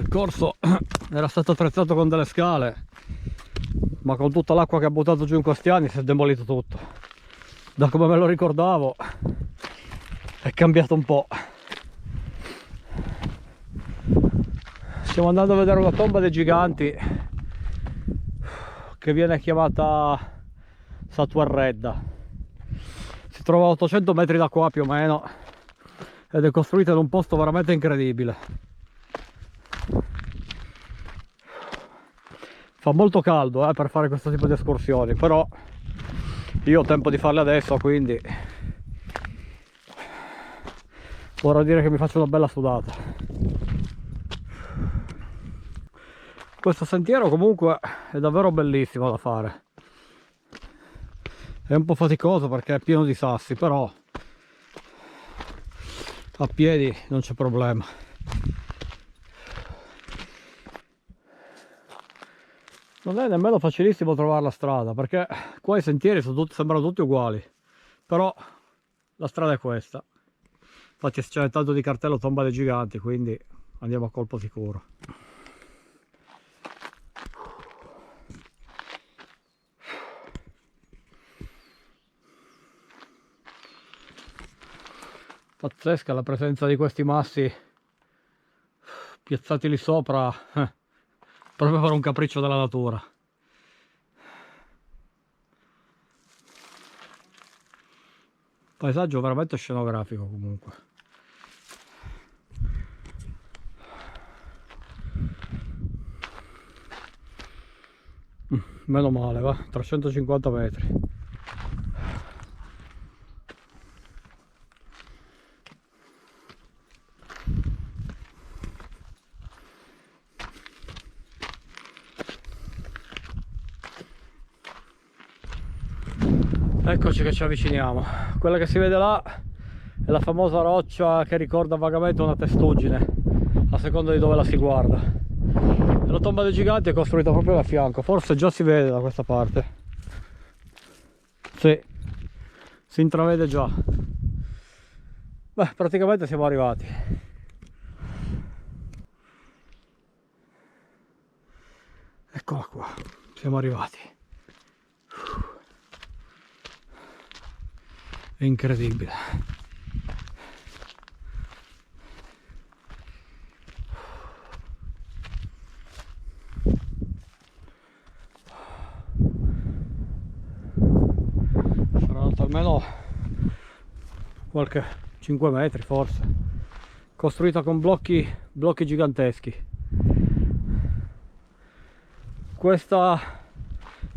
percorso era stato attrezzato con delle scale, ma con tutta l'acqua che ha buttato giù in questi anni si è demolito tutto. Da come me lo ricordavo è cambiato un po'. Stiamo andando a vedere una tomba dei giganti che viene chiamata Satuarredda. Si trova a 800 metri da qua più o meno ed è costruita in un posto veramente incredibile. Fa molto caldo per fare questo tipo di escursioni, però io ho tempo di farle adesso, quindi vorrà dire che mi faccio una bella sudata. Questo sentiero comunque è davvero bellissimo da fare. È un po' faticoso perché è pieno di sassi, però a piedi non c'è problema. Non è nemmeno facilissimo trovare la strada, perché qua i sentieri sembrano tutti uguali, però la strada è questa. Infatti c'è tanto di cartello tomba dei giganti, quindi andiamo a colpo sicuro. Pazzesca la presenza di questi massi piazzati lì sopra, proprio per un capriccio della natura. Paesaggio veramente scenografico comunque. Meno male, va, 350 metri. Eccoci che ci avviciniamo. Quella che si vede là è la famosa roccia che ricorda vagamente una testuggine, a seconda di dove la si guarda. E la tomba dei giganti è costruita proprio da fianco, forse già si vede da questa parte. Sì, si intravede già. Beh, praticamente siamo arrivati. Eccola qua, siamo arrivati. È incredibile. Sarà alto almeno qualche 5 metri forse. Costruita con blocchi giganteschi. Questa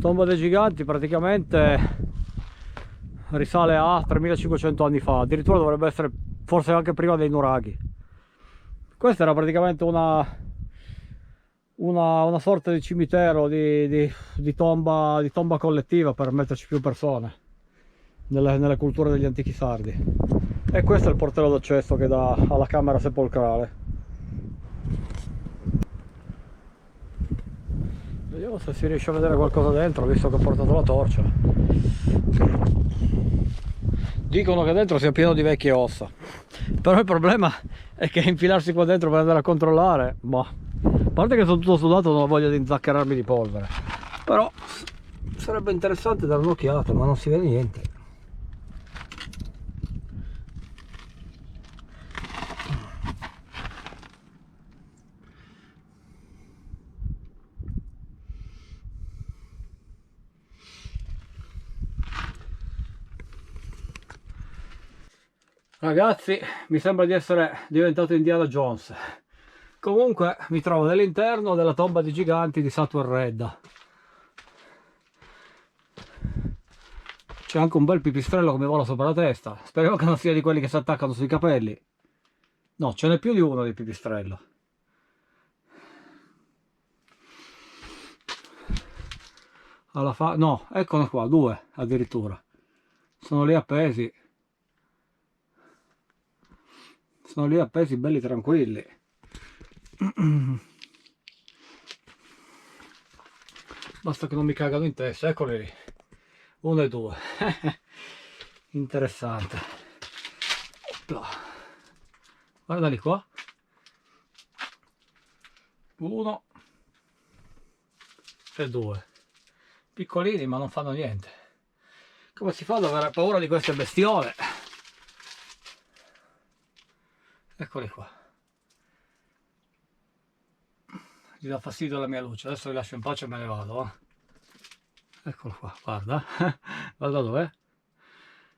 tomba dei giganti praticamente risale a 3500 anni fa, addirittura dovrebbe essere forse anche prima dei nuraghi. Questa era praticamente una sorta di cimitero, di tomba collettiva per metterci più persone nelle culture degli antichi sardi. E questo è il portello d'accesso che dà alla camera sepolcrale. Vediamo se si riesce a vedere qualcosa dentro, visto che ho portato la torcia. Dicono che dentro sia pieno di vecchie ossa, però il problema è che infilarsi qua dentro per andare a controllare, ma a parte che sono tutto sudato non ho voglia di inzaccherarmi di polvere, però sarebbe interessante dare un'occhiata, ma non si vede niente. Ragazzi, mi sembra di essere diventato Indiana Jones. Comunque mi trovo nell'interno della tomba di giganti di Satuarredda. C'è anche un bel pipistrello che mi vola sopra la testa. Speriamo che non sia di quelli che si attaccano sui capelli. No, ce n'è più di uno di pipistrello. No, eccolo qua, due addirittura. Sono lì appesi. Sono lì appesi belli tranquilli. Basta che non mi cagano in testa, eccoli lì. Uno e due. Interessante. Opla. Guardali qua. Uno e due. Piccolini ma non fanno niente. Come si fa ad avere paura di queste bestiole? Eccoli qua. Gli dà fastidio la mia luce, adesso li lascio in pace e me ne vado. Eccolo qua, guarda. Guarda dov'è.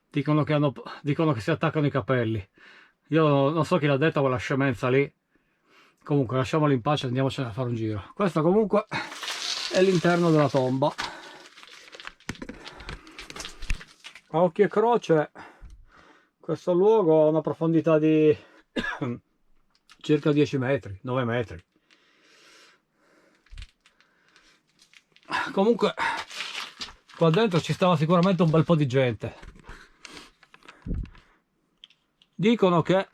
Dicono che si attaccano i capelli. Io non so chi l'ha detto quella scemenza lì. Comunque lasciamoli in pace e andiamocene a fare un giro. Questo comunque è l'interno della tomba. A occhio e croce questo luogo ha una profondità di circa 10 metri, 9 metri. Comunque qua dentro ci stava sicuramente un bel po' di gente. Dicono che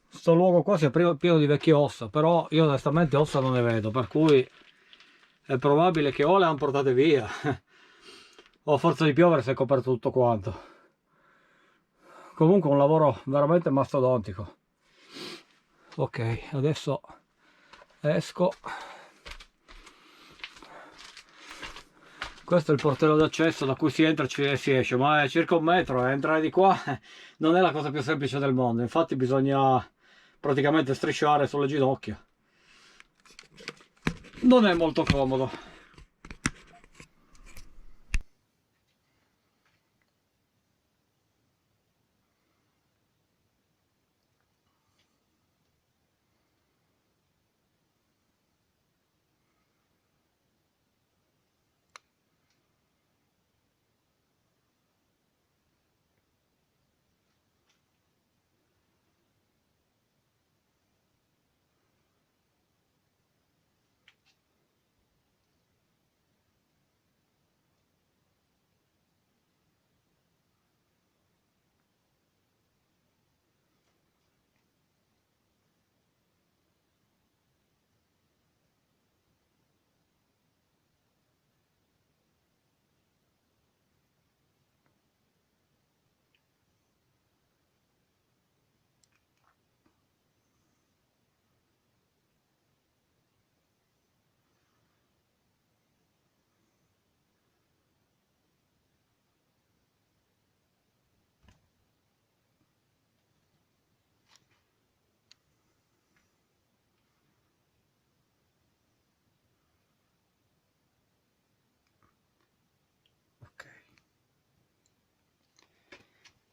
questo luogo qua sia pieno di vecchie ossa, però io onestamente ossa non ne vedo, per cui è probabile che o le hanno portate via o a forza di piovere si è coperto tutto quanto. Comunque un lavoro veramente mastodontico. Ok, adesso esco. Questo è il portello d'accesso da cui si entra e si esce, ma è circa 1 metro e entrare di qua non è la cosa più semplice del mondo. Infatti bisogna praticamente strisciare sulle ginocchia. Non è molto comodo.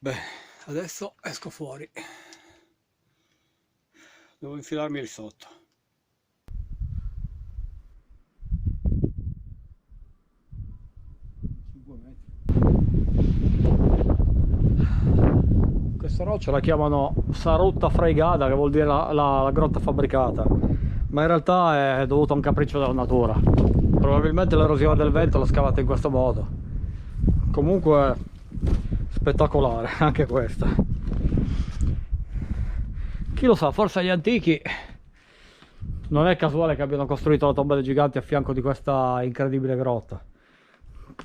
Beh, adesso esco fuori. Devo infilarmi lì sotto. Questa roccia la chiamano Sarutta Freigada, che vuol dire la grotta fabbricata, ma in realtà è dovuta a un capriccio della natura. Probabilmente l'erosione del vento l'ha scavata in questo modo. Comunque spettacolare anche questa. Chi lo sa, forse gli antichi non è casuale che abbiano costruito la tomba dei giganti a fianco di questa incredibile grotta.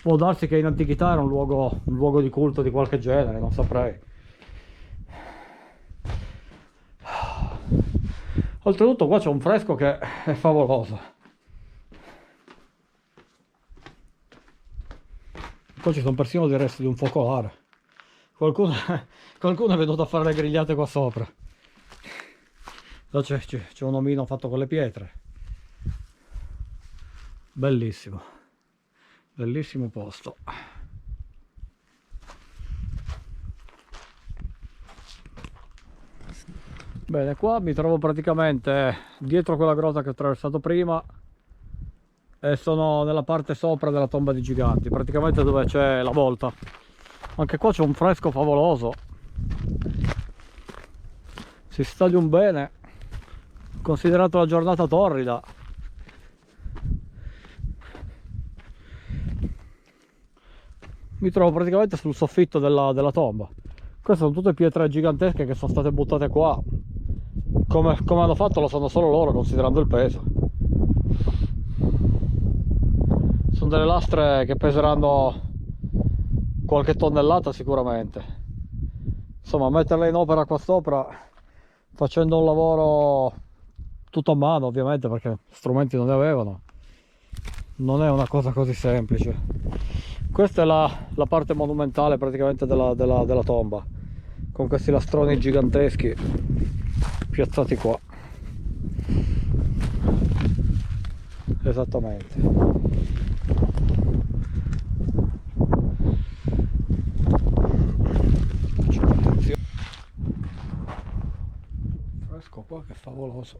Può darsi che in antichità era un luogo di culto di qualche genere, non saprei. Oltretutto qua c'è un fresco che è favoloso. Qua ci sono persino dei resti di un focolare. Qualcuno è venuto a fare le grigliate qua sopra. C'è un omino fatto con le pietre. Bellissimo. Bellissimo posto. Bene, qua mi trovo praticamente dietro quella grotta che ho attraversato prima e sono nella parte sopra della tomba di giganti, praticamente dove c'è la volta. Anche qua c'è un fresco favoloso, si sta di un bene, considerato la giornata torrida. Mi trovo praticamente sul soffitto della tomba. Queste sono tutte pietre gigantesche che sono state buttate qua. Come hanno fatto lo sanno solo loro, considerando il peso. Sono delle lastre che peseranno qualche tonnellata sicuramente. Insomma, metterle in opera qua sopra, facendo un lavoro tutto a mano ovviamente perché strumenti non ne avevano. Non è una cosa così semplice. Questa è la parte monumentale praticamente della tomba, con questi lastroni giganteschi piazzati qua. Esattamente. Fresco qua che è favoloso.